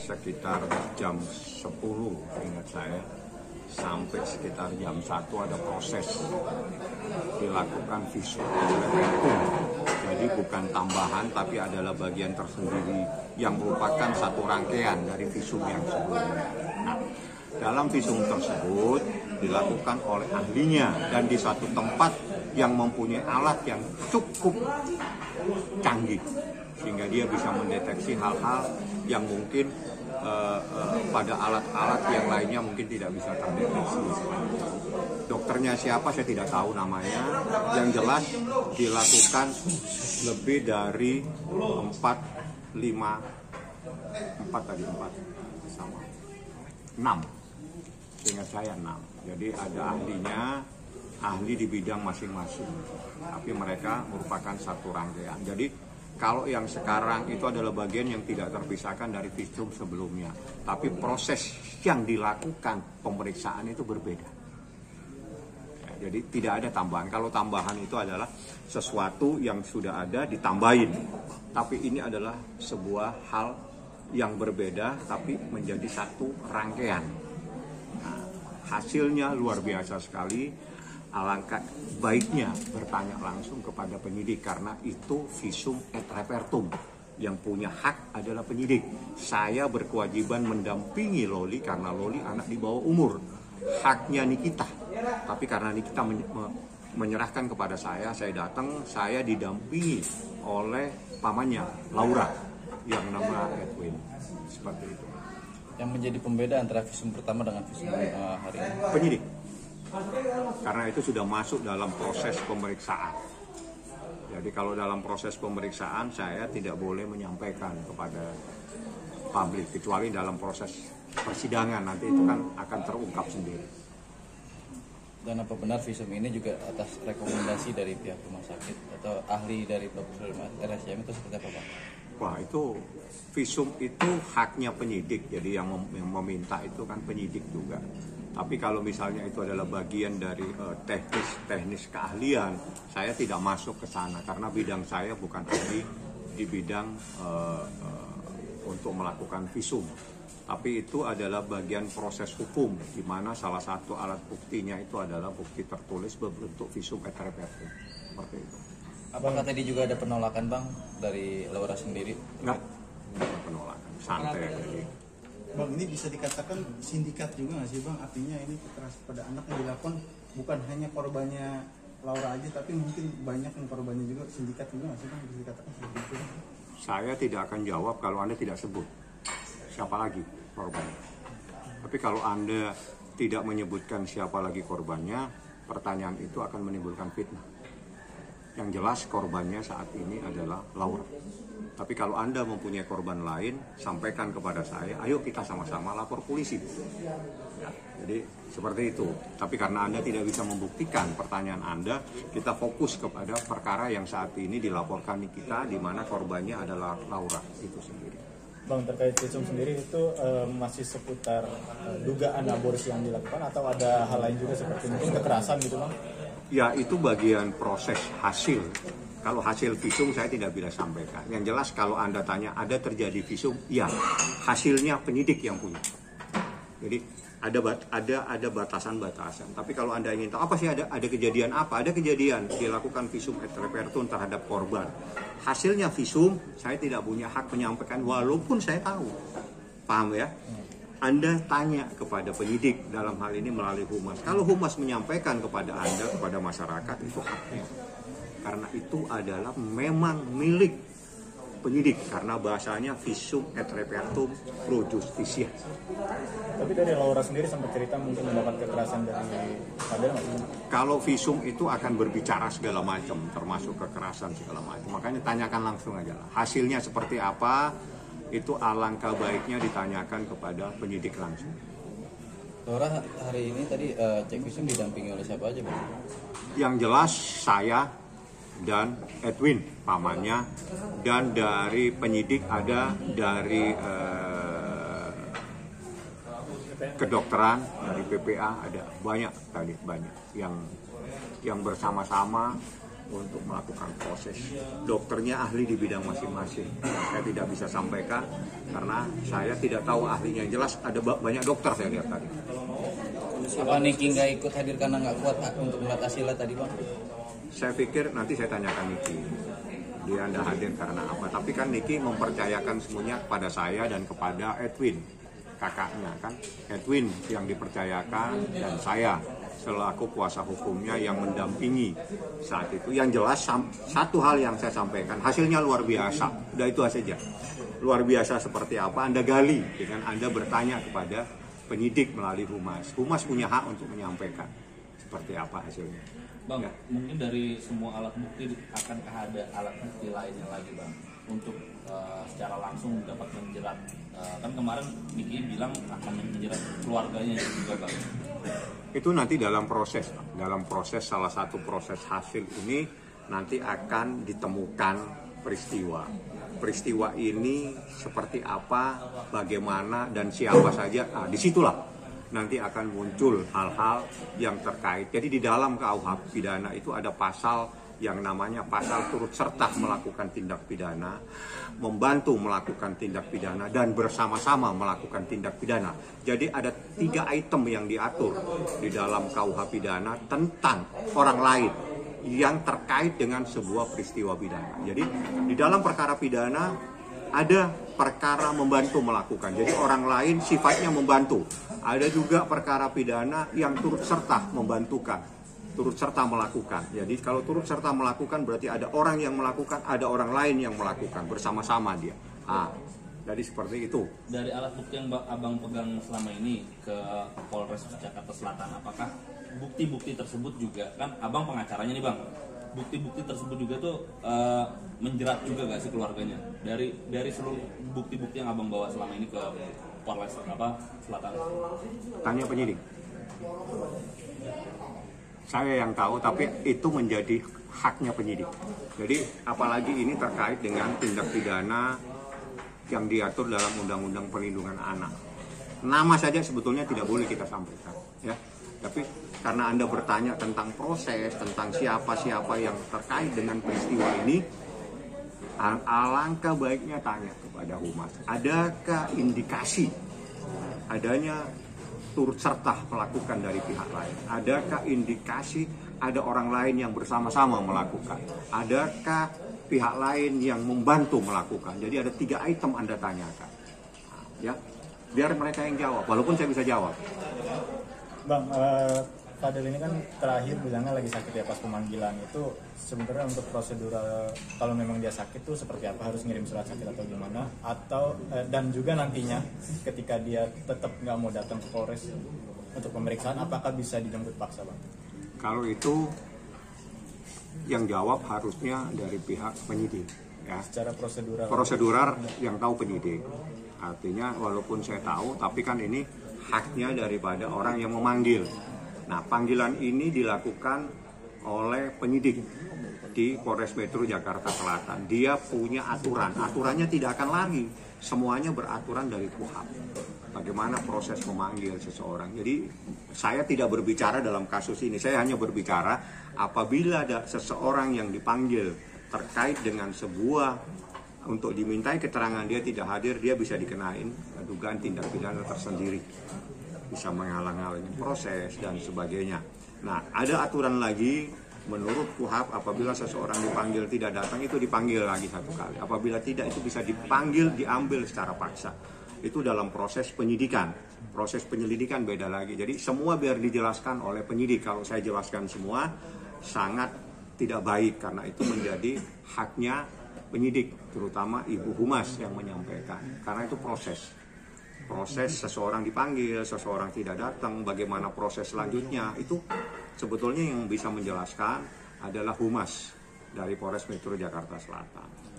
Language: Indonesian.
sekitar jam 10 ingat saya, sampai sekitar jam 1 ada proses dilakukan visum repertum. Jadi bukan tambahan tapi adalah bagian tersendiri yang merupakan satu rangkaian dari visum yang sebelumnya. Nah, dalam visum tersebut dilakukan oleh ahlinya dan di satu tempat yang mempunyai alat yang cukup canggih sehingga dia bisa mendeteksi hal-hal yang mungkin pada alat-alat yang lainnya mungkin tidak bisa terdeteksi. Dokternya siapa saya tidak tahu namanya. Yang jelas dilakukan lebih dari 4 sama 6. Seingat saya 6. Jadi ada ahlinya, ahli di bidang masing-masing. Tapi mereka merupakan satu rangkaian. Jadi kalau yang sekarang itu adalah bagian yang tidak terpisahkan dari visum sebelumnya. Tapi proses yang dilakukan pemeriksaan itu berbeda. Ya, jadi tidak ada tambahan. Kalau tambahan itu adalah sesuatu yang sudah ada ditambahin. Tapi ini adalah sebuah hal yang berbeda tapi menjadi satu rangkaian. Nah, hasilnya luar biasa sekali. Alangkah baiknya bertanya langsung kepada penyidik karena itu visum et repertum. Yang punya hak adalah penyidik. Saya berkewajiban mendampingi Loli karena Loli anak di bawah umur. Haknya Nikita. Tapi karena Nikita menyerahkan kepada saya datang, saya didampingi oleh pamannya Laura yang nama Edwin. Seperti itu. Yang menjadi pembeda antara visum pertama dengan visum hari ini? Penyidik. Karena itu sudah masuk dalam proses pemeriksaan. Jadi kalau dalam proses pemeriksaan saya tidak boleh menyampaikan kepada publik kecuali dalam proses persidangan, nanti itu kan akan terungkap sendiri. Dan apa benar visum ini juga atas rekomendasi dari pihak rumah sakit atau ahli dari Profesor RSCM itu seperti apa Pak? Wah, itu visum itu haknya penyidik, jadi yang meminta itu kan penyidik juga. Tapi kalau misalnya itu adalah bagian dari teknis keahlian, saya tidak masuk ke sana karena bidang saya bukan ahli di bidang untuk melakukan visum. Tapi itu adalah bagian proses hukum, di mana salah satu alat buktinya itu adalah bukti tertulis berbentuk visum et repertum. Seperti itu. Apakah tadi juga ada penolakan Bang dari Laura sendiri? Enggak ada penolakan, santai aja. Bang, ini bisa dikatakan sindikat juga nggak sih Bang? Artinya ini kekerasan pada anak yang dilakukan bukan hanya korbannya Laura aja, tapi mungkin banyak yang korbannya juga, sindikat juga nggak sih Bang? Bisa dikatakan seperti itu? Saya tidak akan jawab kalau Anda tidak sebut siapa lagi korbannya. Tapi kalau Anda tidak menyebutkan siapa lagi korbannya, pertanyaan itu akan menimbulkan fitnah. Yang jelas korbannya saat ini adalah Laura. Tapi kalau Anda mempunyai korban lain, sampaikan kepada saya, ayo kita sama-sama lapor polisi. Ya, jadi seperti itu. Tapi karena Anda tidak bisa membuktikan pertanyaan Anda, kita fokus kepada perkara yang saat ini dilaporkan kita, di mana korbannya adalah Laura itu sendiri. Bang, terkait visum sendiri itu masih seputar dugaan aborsi yang dilakukan atau ada hal lain juga seperti mungkin kekerasan gitu Bang? Ya, itu bagian proses hasil. Kalau hasil visum saya tidak bisa sampaikan. Yang jelas kalau Anda tanya ada terjadi visum, ya hasilnya penyidik yang punya. Jadi ada batasan-batasan. Tapi kalau Anda ingin tahu apa sih ada kejadian apa? Ada kejadian dilakukan visum et repertum terhadap korban. Hasilnya visum, saya tidak punya hak menyampaikan walaupun saya tahu. Paham ya? Anda tanya kepada penyidik dalam hal ini melalui humas. Kalau humas menyampaikan kepada Anda, kepada masyarakat, itu haknya. Karena itu adalah memang milik penyidik. Karena bahasanya visum et repertum pro justisia. Tapi dari Laura sendiri sempat cerita mungkin mendapat kekerasan dari Fadel nggak sih? Kalau visum itu akan berbicara segala macam, termasuk kekerasan segala macam. Makanya tanyakan langsung aja lah. Hasilnya seperti apa, itu alangkah baiknya ditanyakan kepada penyidik langsung. Laura hari ini tadi cek visum didampingi oleh siapa aja Bang? Yang jelas saya dan Edwin pamannya, dan dari penyidik ada dari kedokteran, dari PPA ada banyak yang bersama-sama untuk melakukan proses. Dokternya ahli di bidang masing-masing. Saya tidak bisa sampaikan karena saya tidak tahu ahlinya. Yang jelas ada banyak dokter saya lihat tadi. Apa Niki nggak ikut hadir karena nggak kuat untuk melihat hasilnya tadi Bang? Saya pikir nanti saya tanyakan Niki. Dia tidak hadir karena apa? Tapi kan Niki mempercayakan semuanya kepada saya dan kepada Edwin, kakaknya kan. Edwin yang dipercayakan dan saya selaku kuasa hukumnya yang mendampingi saat itu. Yang jelas satu hal yang saya sampaikan, hasilnya luar biasa. Udah itu saja. Luar biasa seperti apa Anda gali dengan Anda bertanya kepada penyidik melalui Humas. Humas punya hak untuk menyampaikan seperti apa hasilnya. Bang, Ya. mungkin dari semua alat bukti akankah ada alat bukti lainnya lagi Bang untuk secara langsung dapat menjerat, kan kemarin Niki bilang akan menjerat keluarganya juga Bang. Itu nanti dalam proses salah satu proses hasil ini nanti akan ditemukan peristiwa ini seperti apa, bagaimana dan siapa saja. Nah, disitulah nanti akan muncul hal-hal yang terkait. Jadi di dalam KUHP pidana itu ada pasal yang namanya pasal turut serta melakukan tindak pidana, membantu melakukan tindak pidana, dan bersama-sama melakukan tindak pidana. Jadi ada 3 item yang diatur di dalam KUHP pidana tentang orang lain yang terkait dengan sebuah peristiwa pidana. Jadi di dalam perkara pidana ada perkara membantu melakukan. Jadi orang lain sifatnya membantu. Ada juga perkara pidana yang turut serta membantukan, turut serta melakukan. Jadi kalau turut serta melakukan berarti ada orang yang melakukan, ada orang lain yang melakukan bersama-sama dia. Jadi seperti itu. Dari alat bukti yang Abang pegang selama ini ke Polres Jakarta Selatan, apakah bukti-bukti tersebut juga, kan Abang pengacaranya nih Bang, bukti-bukti tersebut juga tuh menjerat juga gak sih keluarganya? Dari seluruh bukti-bukti yang Abang bawa selama ini ke Polres Selatan? Tanya penyidik. Saya yang tahu, tapi itu menjadi haknya penyidik. Jadi apalagi ini terkait dengan tindak pidana yang diatur dalam Undang-Undang Perlindungan Anak. Nama saja sebetulnya tidak boleh kita sampaikan, ya. Tapi karena Anda bertanya tentang proses, tentang siapa-siapa yang terkait dengan peristiwa ini, alangkah baiknya tanya kepada Humas. Adakah indikasi adanya turut serta melakukan dari pihak lain? Adakah indikasi ada orang lain yang bersama-sama melakukan? Adakah pihak lain yang membantu melakukan? Jadi ada 3 item Anda tanyakan. Ya, biar mereka yang jawab, walaupun saya bisa jawab. Bang, Fadel ini kan terakhir bilangnya lagi sakit ya pas pemanggilan. Itu sebenarnya untuk prosedural kalau memang dia sakit tuh seperti apa, harus ngirim surat sakit atau gimana, atau dan juga nantinya ketika dia tetap nggak mau datang ke Polres untuk pemeriksaan, apakah bisa dijemput paksa Bang? Kalau itu yang jawab harusnya dari pihak penyidik, ya. Secara Prosedural yang tahu penyidik. Artinya walaupun saya tahu, tapi kan ini haknya daripada orang yang memanggil. Nah, panggilan ini dilakukan oleh penyidik di Polres Metro Jakarta Selatan. Dia punya aturannya tidak akan lari. Semuanya beraturan dari KUHP. Bagaimana proses memanggil seseorang. Jadi saya tidak berbicara dalam kasus ini. Saya hanya berbicara apabila ada seseorang yang dipanggil terkait dengan sebuah, untuk dimintai keterangan dia tidak hadir, dia bisa dikenain dugaan tindak pidana tersendiri. Bisa menghalang-halangi proses dan sebagainya. Nah, ada aturan lagi menurut KUHP, apabila seseorang dipanggil tidak datang, itu dipanggil lagi 1 kali. Apabila tidak, itu bisa dipanggil, diambil secara paksa. Itu dalam proses penyidikan. Proses penyelidikan beda lagi. Jadi semua biar dijelaskan oleh penyidik. Kalau saya jelaskan semua sangat tidak baik, karena itu menjadi haknya penyidik, terutama Ibu Humas yang menyampaikan. Karena itu proses seseorang dipanggil, seseorang tidak datang, bagaimana proses selanjutnya, itu sebetulnya yang bisa menjelaskan adalah Humas dari Polres Metro Jakarta Selatan.